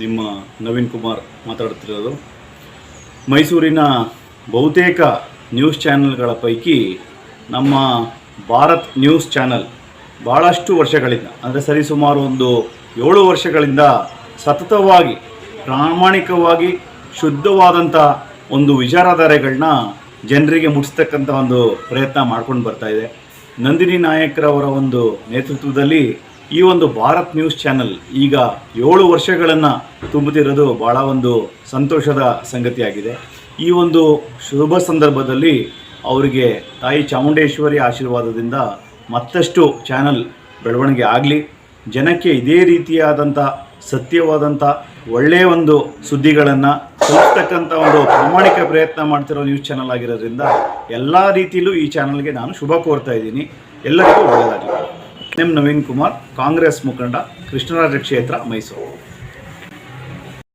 ನಿಮ್ಮ ನವೀನ್ ಕುಮಾರ್ ಮಾತಾಡ್ತಿರೋದು. ಮೈಸೂರಿನ ಬಹುತೇಕ ನ್ಯೂಸ್ ಚಾನೆಲ್ಗಳ ಪೈಕಿ ನಮ್ಮ ಭಾರತ್ ನ್ಯೂಸ್ ಚಾನಲ್ ಭಾಳಷ್ಟು ವರ್ಷಗಳಿಂದ, ಅಂದರೆ ಸರಿಸುಮಾರು ಒಂದು 7 ವರ್ಷಗಳಿಂದ ಸತತವಾಗಿ ಪ್ರಾಮಾಣಿಕವಾಗಿ ಶುದ್ಧವಾದಂಥ ಒಂದು ವಿಚಾರಧಾರೆಗಳನ್ನ ಜನರಿಗೆ ಮುಟ್ಟಿಸ್ತಕ್ಕಂಥ ಒಂದು ಪ್ರಯತ್ನ ಮಾಡ್ಕೊಂಡು ಬರ್ತಾಯಿದೆ. ನಂದಿನಿ ನಾಯಕ್ರವರ ಒಂದು ನೇತೃತ್ವದಲ್ಲಿ ಈ ಒಂದು ಭಾರತ್ ನ್ಯೂಸ್ ಚಾನಲ್ ಈಗ 7 ವರ್ಷಗಳನ್ನು ತುಂಬುತ್ತಿರೋದು ಭಾಳ ಒಂದು ಸಂತೋಷದ ಸಂಗತಿಯಾಗಿದೆ. ಈ ಒಂದು ಶುಭ ಸಂದರ್ಭದಲ್ಲಿ ಅವರಿಗೆ ತಾಯಿ ಚಾಮುಂಡೇಶ್ವರಿ ಆಶೀರ್ವಾದದಿಂದ ಮತ್ತಷ್ಟು ಚಾನಲ್ ಬೆಳವಣಿಗೆ ಆಗಲಿ, ಜನಕ್ಕೆ ಇದೇ ರೀತಿಯಾದಂಥ ಸತ್ಯವಾದಂಥ ಒಳ್ಳೆಯ ಒಂದು ಸುದ್ದಿಗಳನ್ನು ತಲುಪಿಸ್ತಕ್ಕಂಥ ಒಂದು ಪ್ರಾಮಾಣಿಕ ಪ್ರಯತ್ನ ಮಾಡ್ತಿರೋ ನ್ಯೂಸ್ ಚಾನಲ್ ಆಗಿರೋದ್ರಿಂದ ಎಲ್ಲ ರೀತಿಯಲ್ಲೂ ಈ ಚಾನಲ್ಗೆ ನಾನು ಶುಭ ಕೋರ್ತಾ ಇದ್ದೀನಿ. ಎಲ್ಲರಿಗೂ ಒಳ್ಳೆಯದಾಗಲಿ. ಎಂ ನವೀನ್ ಕುಮಾರ್, ಕಾಂಗ್ರೆಸ್ ಮುಖಂಡ, ಕೃಷ್ಣರಾಜ ಕ್ಷೇತ್ರ, ಮೈಸೂರು.